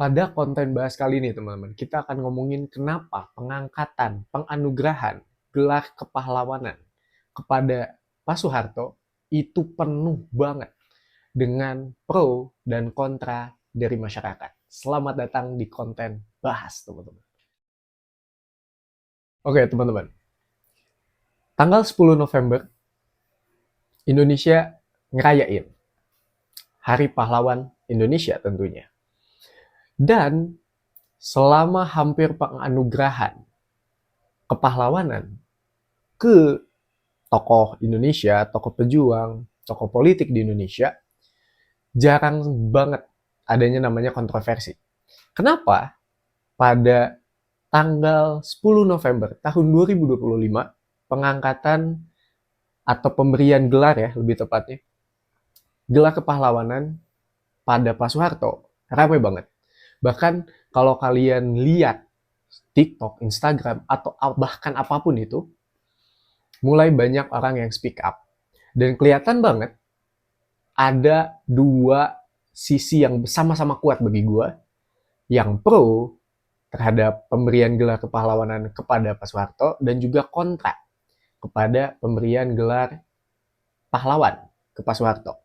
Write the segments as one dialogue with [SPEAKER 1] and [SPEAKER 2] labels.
[SPEAKER 1] Pada konten bahas kali ini teman-teman, kita akan ngomongin kenapa pengangkatan, penganugerahan, gelar kepahlawanan kepada Pak Soeharto itu penuh banget dengan pro dan kontra dari masyarakat. Selamat datang di konten bahas teman-teman. Oke teman-teman, tanggal 10 November Indonesia ngerayain Hari Pahlawan Indonesia tentunya. Dan selama hampir penganugerahan kepahlawanan ke tokoh Indonesia, tokoh pejuang, tokoh politik di Indonesia, jarang banget adanya namanya kontroversi. Kenapa? Pada tanggal 10 November tahun 2025, pengangkatan atau pemberian gelar ya, lebih tepatnya, gelar kepahlawanan pada Pak Soeharto, ramai banget. Bahkan kalau kalian lihat TikTok, Instagram, atau bahkan apapun itu, mulai banyak orang yang speak up. Dan kelihatan banget ada dua sisi yang sama-sama kuat bagi gue, yang pro terhadap pemberian gelar kepahlawanan kepada Pak Soeharto dan juga kontra kepada pemberian gelar pahlawan ke Pak Soeharto.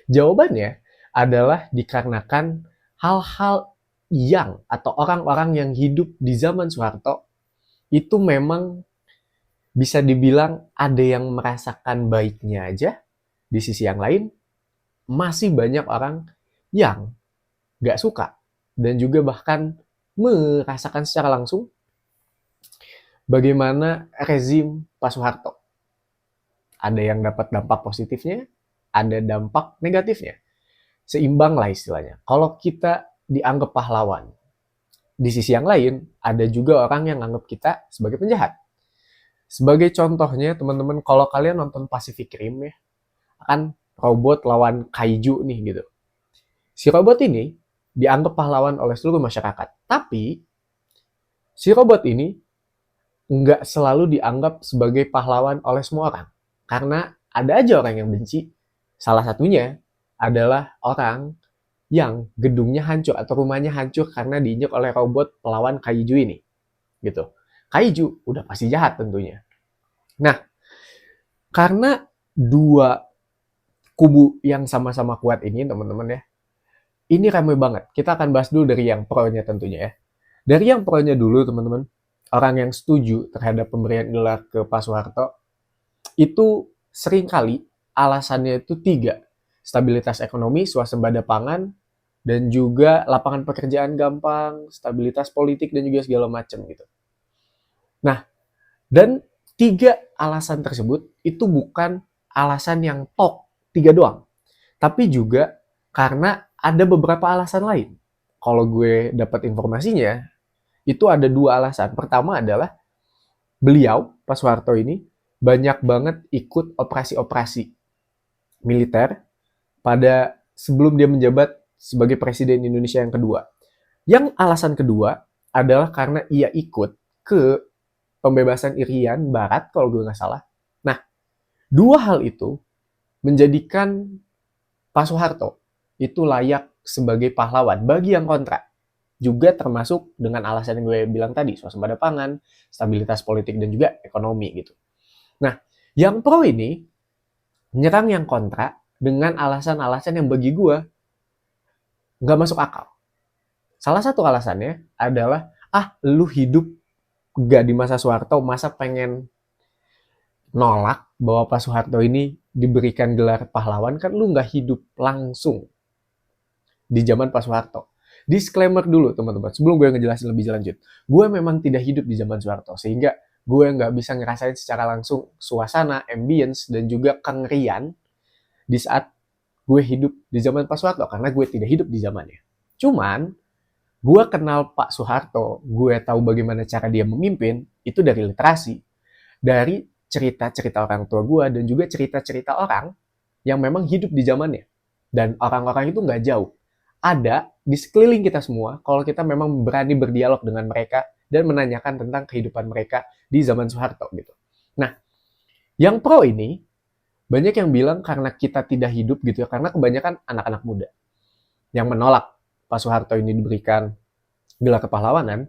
[SPEAKER 1] Jawabannya adalah dikarenakan hal-hal yang atau orang-orang yang hidup di zaman Soeharto itu memang bisa dibilang ada yang merasakan baiknya aja, di sisi yang lain masih banyak orang yang gak suka dan juga bahkan merasakan secara langsung bagaimana rezim Pak Soeharto. Ada yang dapat dampak positifnya, ada dampak negatifnya. Seimbang lah istilahnya. Kalau kita dianggap pahlawan, di sisi yang lain ada juga orang yang anggap kita sebagai penjahat. Sebagai contohnya teman-teman, kalau kalian nonton Pacific Rim ya, kan robot lawan kaiju nih gitu. Si robot ini dianggap pahlawan oleh seluruh masyarakat. Tapi si robot ini nggak selalu dianggap sebagai pahlawan oleh semua orang. Karena ada aja orang yang benci. Salah satunya adalah orang yang gedungnya hancur atau rumahnya hancur karena diinjak oleh robot pelawan kaiju ini. Gitu. Kaiju udah pasti jahat tentunya. Nah, karena dua kubu yang sama-sama kuat ini teman-teman ya, ini ramai banget. Kita akan bahas dulu dari yang pro-nya tentunya ya. Dari yang pro-nya dulu teman-teman, orang yang setuju terhadap pemberian gelar ke Pak Soeharto, itu seringkali alasannya itu tiga. Stabilitas ekonomi, swasembada pangan, dan juga lapangan pekerjaan gampang, stabilitas politik, dan juga segala macam gitu. Nah, dan tiga alasan tersebut itu bukan alasan yang tok, tiga doang. Tapi juga karena ada beberapa alasan lain. Kalau gue dapat informasinya, itu ada dua alasan. Pertama adalah beliau, Pak Soeharto ini, banyak banget ikut operasi-operasi militer pada sebelum dia menjabat sebagai Presiden Indonesia yang kedua. Yang alasan kedua adalah karena ia ikut ke pembebasan Irian Barat, kalau gue nggak salah. Nah, dua hal itu menjadikan Pak Soeharto itu layak sebagai pahlawan bagi yang kontra. Juga termasuk dengan alasan yang gue bilang tadi, swasembada pangan, stabilitas politik, dan juga ekonomi gitu. Nah, yang pro ini menyerang yang kontra dengan alasan-alasan yang bagi gue nggak masuk akal. Salah satu alasannya adalah, lu hidup gak di masa Soeharto, masa pengen nolak bahwa Pak Soeharto ini diberikan gelar pahlawan, kan lu nggak hidup langsung di zaman Pak Soeharto. Disclaimer dulu teman-teman, sebelum gue ngejelasin lebih lanjut. Gue memang tidak hidup di zaman Soeharto, sehingga gue nggak bisa ngerasain secara langsung suasana, ambience, dan juga kengerian di saat gue hidup di zaman Pak Soeharto, karena gue tidak hidup di zamannya. Cuman, gue kenal Pak Soeharto, gue tahu bagaimana cara dia memimpin, itu dari literasi, dari cerita-cerita orang tua gue, dan juga cerita-cerita orang yang memang hidup di zamannya. Dan orang-orang itu nggak jauh. Ada di sekeliling kita semua kalau kita memang berani berdialog dengan mereka dan menanyakan tentang kehidupan mereka di zaman Soeharto gitu. Nah, yang pro ini banyak yang bilang karena kita tidak hidup gitu ya, karena kebanyakan anak-anak muda yang menolak Pak Soeharto ini diberikan gelar kepahlawanan,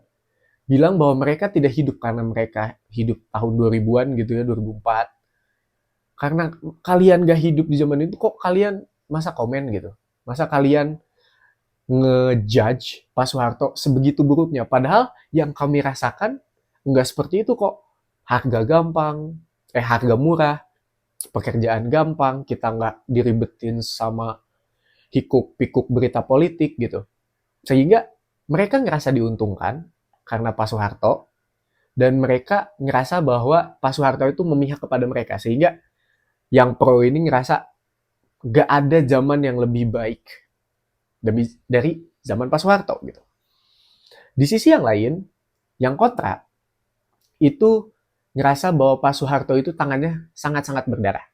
[SPEAKER 1] bilang bahwa mereka tidak hidup karena mereka hidup tahun 2000-an gitu ya, 2004. Karena kalian gak hidup di zaman itu, kok kalian masa komen gitu? Masa kalian ngejudge Pak Soeharto sebegitu buruknya? Padahal yang kami rasakan nggak seperti itu kok. Harga gampang, harga murah, pekerjaan gampang, kita nggak diribetin sama hikuk-pikuk berita politik gitu. Sehingga mereka ngerasa diuntungkan karena Pak Soeharto, dan mereka ngerasa bahwa Pak Soeharto itu memihak kepada mereka. Sehingga yang pro ini ngerasa gak ada zaman yang lebih baik dari zaman Pak Soeharto gitu. Di sisi yang lain, yang kontra, itu ngerasa bahwa Pak Soeharto itu tangannya sangat-sangat berdarah.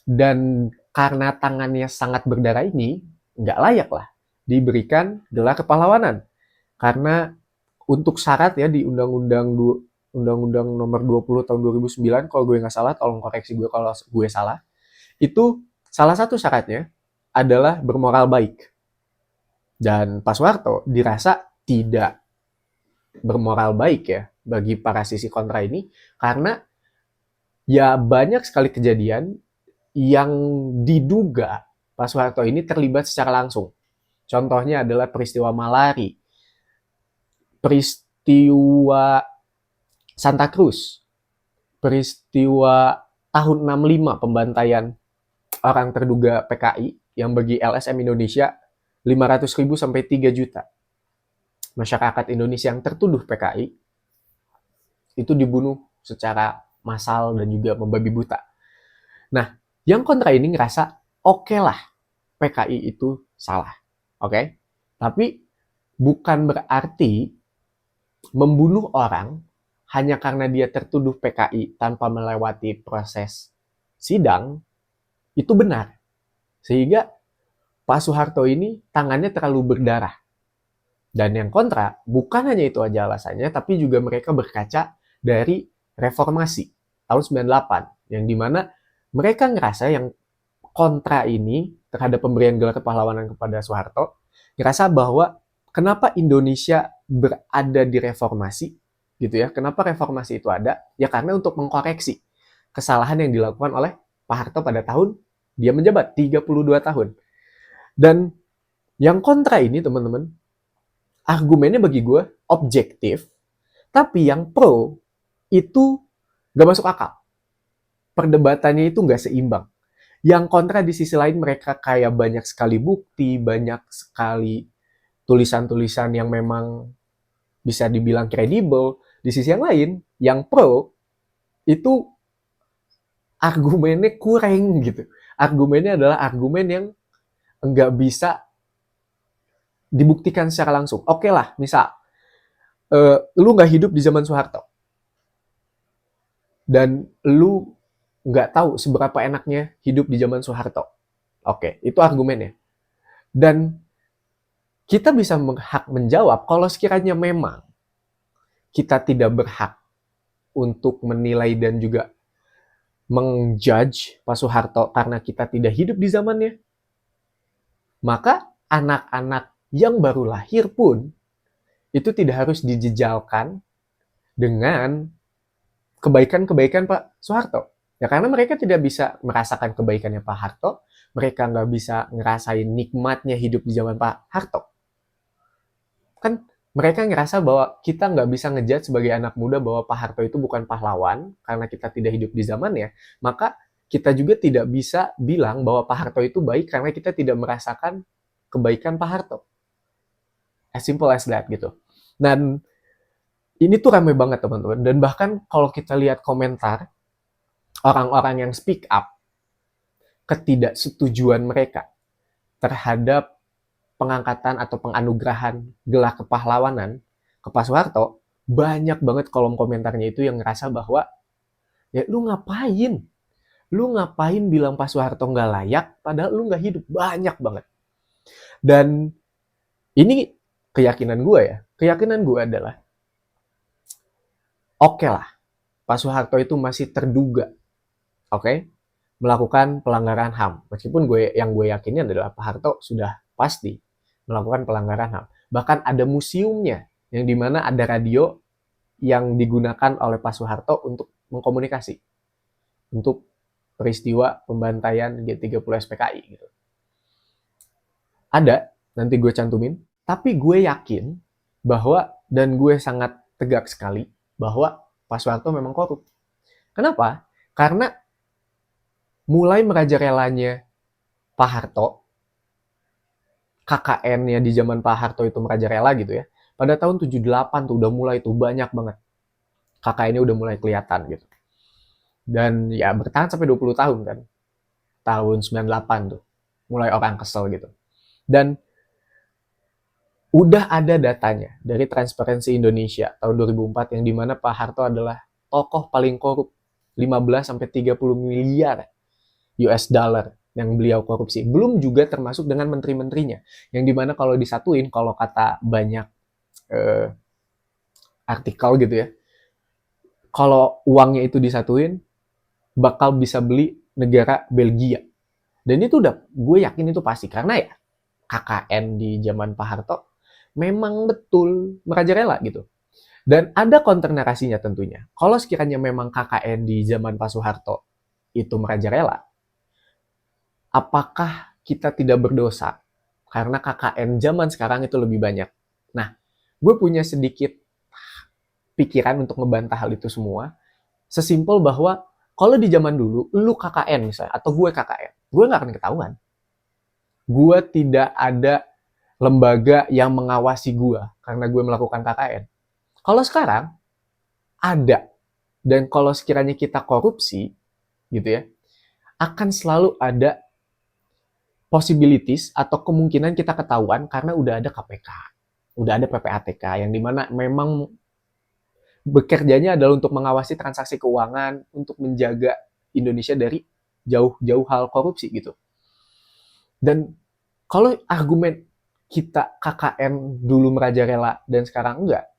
[SPEAKER 1] Dan karena tangannya sangat berdarah ini, nggak layak lah diberikan gelar kepahlawanan. Karena untuk syarat ya di Undang-Undang nomor 20 tahun 2009, kalau gue nggak salah, tolong koreksi gue kalau gue salah, itu salah satu syaratnya adalah bermoral baik. Dan Pak Soeharto dirasa tidak bermoral baik ya bagi para sisi kontra ini, karena ya banyak sekali kejadian yang diduga Pak Soeharto ini terlibat secara langsung. Contohnya adalah peristiwa Malari, peristiwa Santa Cruz, peristiwa tahun 65 pembantaian orang terduga PKI yang bagi LSM Indonesia 500.000 sampai 3 juta masyarakat Indonesia yang tertuduh PKI itu dibunuh secara massal dan juga membabi buta. Nah, yang kontra ini ngerasa oke lah PKI itu salah, oke? Tapi bukan berarti membunuh orang hanya karena dia tertuduh PKI tanpa melewati proses sidang itu benar. Sehingga Pak Soeharto ini tangannya terlalu berdarah. Dan yang kontra, bukan hanya itu aja alasannya, tapi juga mereka berkaca dari reformasi tahun 98, yang dimana mereka ngerasa yang kontra ini terhadap pemberian gelar kepahlawanan kepada Soeharto, ngerasa bahwa kenapa Indonesia berada di reformasi, gitu ya, kenapa reformasi itu ada, ya karena untuk mengkoreksi kesalahan yang dilakukan oleh Pak Harto pada tahun dia menjabat, 32 tahun. Dan yang kontra ini, teman-teman, argumennya bagi gue objektif, tapi yang pro itu gak masuk akal. Perdebatannya itu gak seimbang. Yang kontra di sisi lain mereka kayak banyak sekali bukti, banyak sekali tulisan-tulisan yang memang bisa dibilang kredibel. Di sisi yang lain, yang pro itu argumennya kurang gitu. Argumennya adalah argumen yang nggak bisa dibuktikan secara langsung. Oke lah, misal lu nggak hidup di zaman Soeharto dan lu nggak tahu seberapa enaknya hidup di zaman Soeharto. Oke, itu argumennya. Dan kita bisa hak menjawab kalau sekiranya memang kita tidak berhak untuk menilai dan juga menjudge Pak Soeharto karena kita tidak hidup di zamannya, maka anak-anak yang baru lahir pun itu tidak harus dijejalkan dengan kebaikan-kebaikan Pak Soeharto. Ya karena mereka tidak bisa merasakan kebaikannya Pak Harto, mereka nggak bisa ngerasain nikmatnya hidup di zaman Pak Harto. Kan mereka ngerasa bahwa kita nggak bisa ngejudge sebagai anak muda bahwa Pak Harto itu bukan pahlawan karena kita tidak hidup di zamannya, maka kita juga tidak bisa bilang bahwa Pak Harto itu baik karena kita tidak merasakan kebaikan Pak Harto. As simple as that gitu. Dan ini tuh ramai banget teman-teman. Dan bahkan kalau kita lihat komentar orang-orang yang speak up ketidaksetujuan mereka terhadap pengangkatan atau penganugerahan gelar kepahlawanan ke Pak Soeharto, banyak banget kolom komentarnya itu yang ngerasa bahwa ya lu ngapain? Lu ngapain bilang Pak Soeharto nggak layak padahal lu nggak hidup? Banyak banget. Dan ini keyakinan gue ya. Keyakinan gue adalah oke lah, Pak Soeharto itu masih terduga, oke, melakukan pelanggaran HAM. Meskipun yang gue yakini adalah Pak Harto sudah pasti melakukan pelanggaran HAM. Bahkan ada museumnya, yang dimana ada radio yang digunakan oleh Pak Soeharto untuk mengkomunikasi, untuk peristiwa pembantaian G30 SPKI gitu. Ada, nanti gue cantumin, tapi gue yakin bahwa, dan gue sangat tegak sekali, bahwa Pak Soeharto memang korup. Kenapa? Karena mulai merajarelanya Pak Harto, KKN-nya di zaman Pak Harto itu merajalela gitu ya. Pada tahun 78 tuh udah mulai tuh banyak banget. KKN-nya udah mulai kelihatan gitu. Dan ya bertahan sampai 20 tahun kan. Tahun 98 tuh. Mulai orang kesel gitu. Dan udah ada datanya dari Transparency Indonesia tahun 2004 yang dimana Pak Harto adalah tokoh paling korup. 15 sampai 30 miliar US dollar yang beliau korupsi. Belum juga termasuk dengan menteri-menterinya. Yang dimana kalau disatuin, kalau kata banyak artikel gitu ya, kalau uangnya itu disatuin, bakal bisa beli negara Belgia. Dan itu udah, gue yakin itu pasti. Karena ya, KKN di zaman Pak Harto memang betul merajalela gitu. Dan ada counter narasinya tentunya. Kalau sekiranya memang KKN di zaman Pak Soeharto itu merajalela, apakah kita tidak berdosa? Karena KKN zaman sekarang itu lebih banyak. Nah, gue punya sedikit pikiran untuk ngebantah hal itu semua. Sesimpel bahwa kalau di zaman dulu, lu KKN misalnya, atau gue KKN, gue nggak akan ketahuan. Gue tidak ada lembaga yang mengawasi gue karena gue melakukan KKN. Kalau sekarang, ada. Dan kalau sekiranya kita korupsi, gitu ya, akan selalu ada possibilities atau kemungkinan kita ketahuan karena udah ada KPK, udah ada PPATK, yang dimana memang bekerjanya adalah untuk mengawasi transaksi keuangan, untuk menjaga Indonesia dari jauh-jauh hal korupsi gitu. Dan kalau argumen kita KKN dulu merajalela dan sekarang enggak,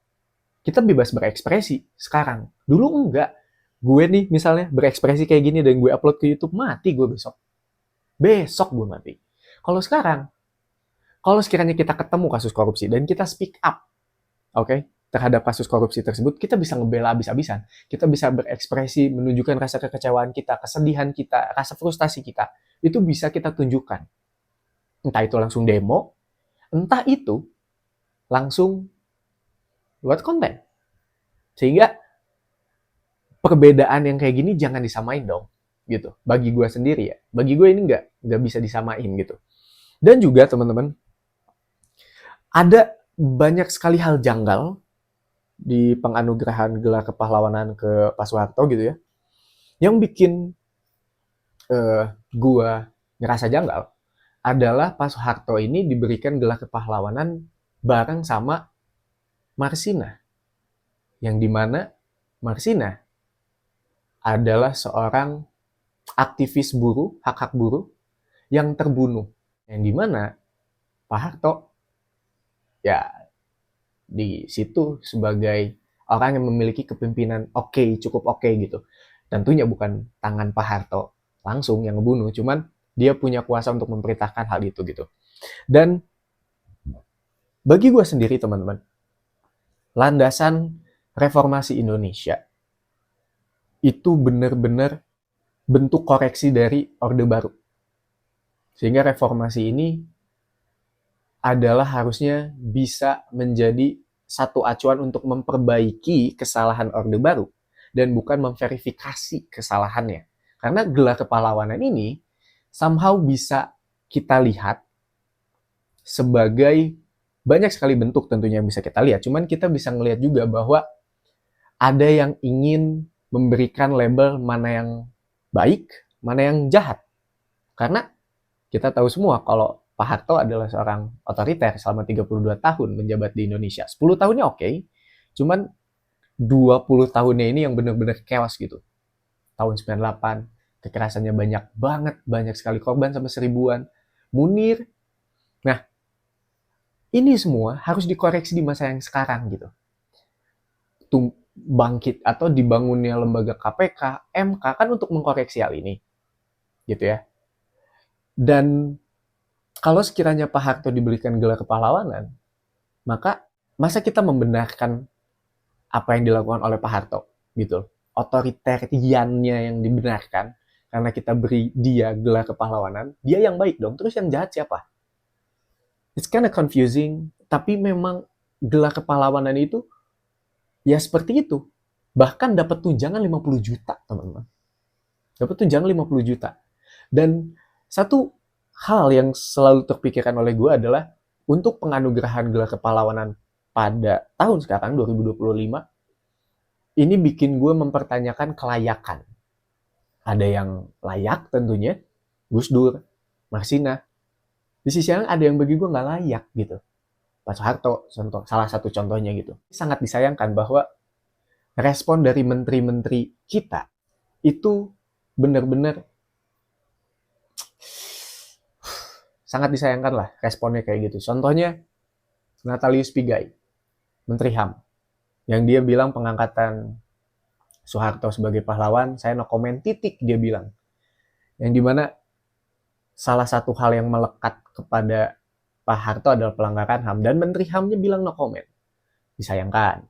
[SPEAKER 1] kita bebas berekspresi sekarang. Dulu enggak. Gue nih misalnya berekspresi kayak gini dan gue upload ke YouTube, mati gue besok. Besok gue mati. Kalau sekarang, kalau sekiranya kita ketemu kasus korupsi dan kita speak up, oke, terhadap kasus korupsi tersebut, kita bisa ngebela habis-habisan. Kita bisa berekspresi, menunjukkan rasa kekecewaan kita, kesedihan kita, rasa frustasi kita. Itu bisa kita tunjukkan. Entah itu langsung demo, entah itu langsung buat konten. Sehingga perbedaan yang kayak gini jangan disamain dong, gitu. Bagi gue sendiri ya, bagi gue ini nggak bisa disamain gitu. Dan juga teman-teman, ada banyak sekali hal janggal di penganugerahan gelar kepahlawanan ke Pak Soeharto gitu ya, yang bikin gue ngerasa janggal adalah Pak Soeharto ini diberikan gelar kepahlawanan bareng sama Marsina, yang dimana Marsina adalah seorang aktivis buruh, hak-hak buruh yang terbunuh, yang dimana Pak Harto ya di situ sebagai orang yang memiliki kepemimpinan cukup oke gitu. Tentunya bukan tangan Pak Harto langsung yang ngebunuh, cuman dia punya kuasa untuk memerintahkan hal itu gitu. Dan bagi gue sendiri teman-teman, landasan reformasi Indonesia itu benar-benar bentuk koreksi dari Orde Baru. Sehingga reformasi ini adalah harusnya bisa menjadi satu acuan untuk memperbaiki kesalahan Orde Baru dan bukan memverifikasi kesalahannya. Karena gelar kepahlawanan ini somehow bisa kita lihat sebagai banyak sekali bentuk tentunya yang bisa kita lihat. Cuman kita bisa ngelihat juga bahwa ada yang ingin memberikan label mana yang baik, mana yang jahat. Karena kita tahu semua kalau Pak Harto adalah seorang otoriter selama 32 tahun menjabat di Indonesia. 10 tahunnya oke, cuman 20 tahunnya ini yang benar-benar chaos gitu. Tahun 98, kekerasannya banyak banget, banyak sekali korban sampai 1000-an. Munir. Nah, ini semua harus dikoreksi di masa yang sekarang gitu. Bangkit atau dibangunnya lembaga KPK, MK kan untuk mengkoreksi hal ini. Gitu ya. Dan Kalau sekiranya Pak Harto diberikan gelar kepahlawanan, maka masa kita membenarkan apa yang dilakukan oleh Pak Harto gitu, otoritariannya yang dibenarkan karena kita beri dia gelar kepahlawanan, dia yang baik dong, terus yang jahat siapa? It's kind of confusing, tapi memang gelar kepahlawanan itu ya seperti itu. Bahkan dapat tunjangan 50 juta, teman-teman. Dapat tunjangan 50 juta. Dan satu hal yang selalu terpikirkan oleh gue adalah untuk penganugerahan gelar kepahlawanan pada tahun sekarang 2025 ini bikin gue mempertanyakan kelayakan. Ada yang layak tentunya, Gus Dur, Marsina. Di sisi lain ada yang bagi gue nggak layak gitu. Pak Soeharto, salah satu contohnya gitu. Sangat disayangkan bahwa respon dari menteri-menteri kita itu benar-benar sangat disayangkan lah responnya kayak gitu. Contohnya Natalius Pigai, Menteri HAM, yang dia bilang pengangkatan Soeharto sebagai pahlawan, saya no comment titik dia bilang. Yang dimana salah satu hal yang melekat kepada Pak Harto adalah pelanggaran HAM dan Menteri HAM-nya bilang no comment. Disayangkan.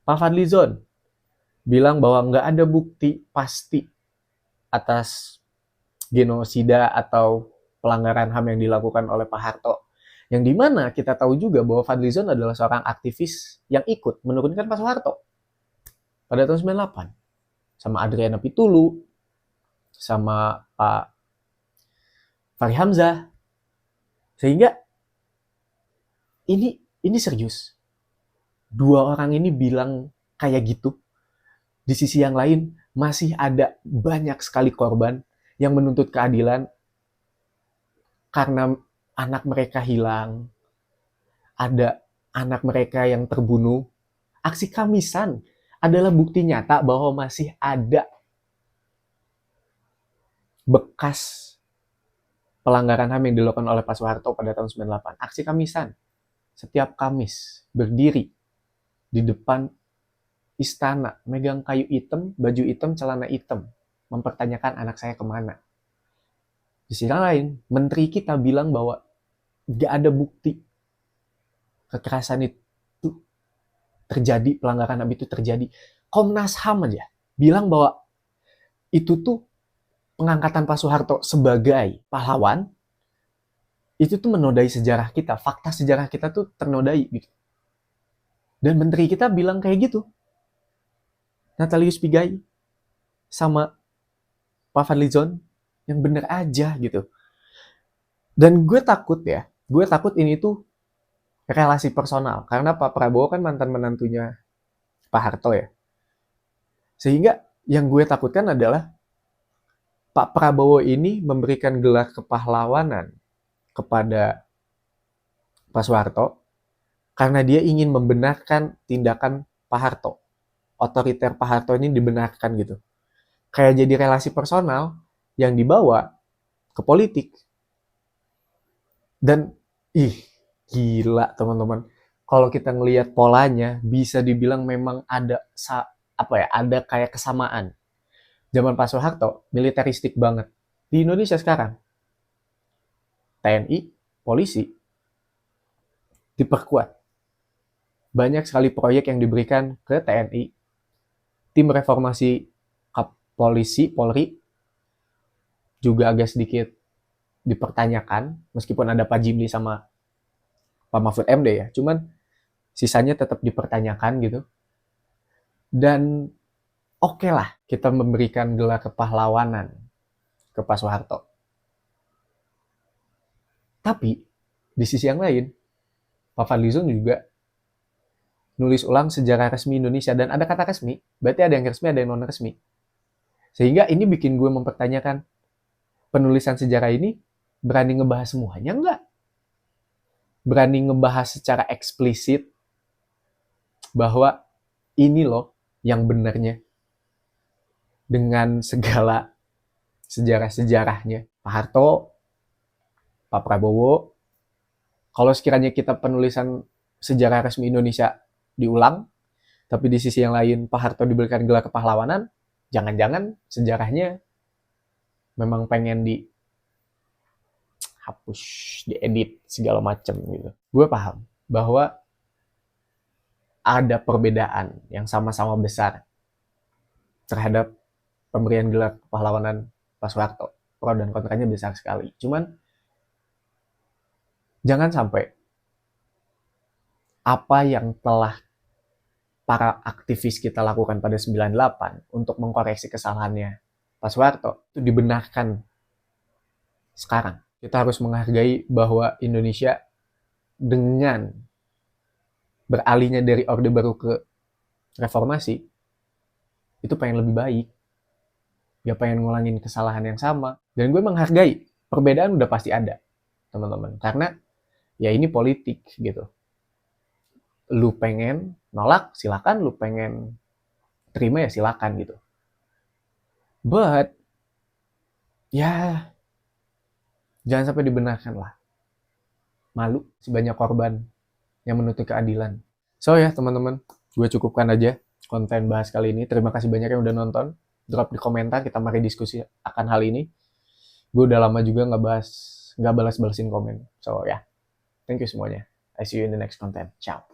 [SPEAKER 1] Pak Fadlizon bilang bahwa nggak ada bukti pasti atas genosida atau pelanggaran HAM yang dilakukan oleh Pak Harto. Yang dimana kita tahu juga bahwa Fadlizon adalah seorang aktivis yang ikut menurunkan Pak Soeharto pada tahun 98. Sama Adriana Pitulu, sama Pak Fahri Hamzah. Sehingga ini serius. Dua orang ini bilang kayak gitu. Di sisi yang lain masih ada banyak sekali korban yang menuntut keadilan karena anak mereka hilang, ada anak mereka yang terbunuh. Aksi Kamisan adalah bukti nyata bahwa masih ada bekas pelanggaran HAM yang dilakukan oleh Pak Soeharto pada tahun 98. Aksi Kamisan. Setiap Kamis berdiri di depan istana, megang kayu hitam, baju hitam, celana hitam, mempertanyakan anak saya kemana. Di sisi lain, menteri kita bilang bahwa gak ada bukti kekerasan itu terjadi, pelanggaran HAM itu terjadi. Komnas HAM aja bilang bahwa itu tuh pengangkatan Pak Soeharto sebagai pahlawan itu tuh menodai sejarah kita, fakta sejarah kita tuh ternodai gitu. Dan menteri kita bilang kayak gitu. Natalius Pigai sama Pak Fadlizon yang bener aja gitu. Dan gue takut ini tuh relasi personal. Karena Pak Prabowo kan mantan menantunya Pak Harto ya. Sehingga yang gue takutkan adalah Pak Prabowo ini memberikan gelar kepahlawanan kepada Pak Soeharto karena dia ingin membenarkan tindakan Pak Harto. Otoriter Pak Harto ini dibenarkan gitu. Kayak jadi relasi personal yang dibawa ke politik. Dan gila teman-teman. Kalau kita ngelihat polanya bisa dibilang memang ada ada kayak kesamaan. Zaman Pak Soeharto militeristik banget. Di Indonesia sekarang TNI, polisi diperkuat. Banyak sekali proyek yang diberikan ke TNI. Tim reformasi Polri juga agak sedikit dipertanyakan, meskipun ada Pak Jimli sama Pak Mahfud MD ya, cuman sisanya tetap dipertanyakan gitu. Dan oke lah kita memberikan gelar kepahlawanan ke Pak Soeharto. Tapi di sisi yang lain, Pak Fadlizon juga nulis ulang sejarah resmi Indonesia, dan ada kata resmi, berarti ada yang resmi, ada yang non resmi. Sehingga ini bikin gue mempertanyakan, penulisan sejarah ini berani ngebahas semuanya enggak? Berani ngebahas secara eksplisit bahwa ini loh yang benarnya dengan segala sejarah-sejarahnya. Pak Harto, Pak Prabowo, kalau sekiranya kita penulisan sejarah resmi Indonesia diulang, tapi di sisi yang lain Pak Harto diberikan gelar kepahlawanan, jangan-jangan sejarahnya memang pengen dihapus, diedit, segala macam gitu. Gue paham bahwa ada perbedaan yang sama-sama besar terhadap pemberian gelar pahlawanan Pak Soeharto. Pro dan kontranya besar sekali. Cuman jangan sampai apa yang telah para aktivis kita lakukan pada 98 untuk mengkoreksi kesalahannya Pak Soeharto itu dibenarkan sekarang. Kita harus menghargai bahwa Indonesia dengan beralihnya dari Orde Baru ke reformasi itu pengen lebih baik, gak pengen ngulangin kesalahan yang sama. Dan gue menghargai perbedaan udah pasti ada, teman-teman, karena ya ini politik gitu. Lu pengen nolak silakan, lu pengen terima ya silakan gitu. But ya jangan sampai dibenarkan lah. Malu sebanyak korban yang menuntut keadilan. So ya teman-teman, gue cukupkan aja konten bahas kali ini. Terima kasih banyak yang udah nonton. Drop di komentar, kita mari diskusi akan hal ini. Gue udah lama juga nggak balas-balasin komen. So ya, thank you semuanya. I see you in the next content. Ciao.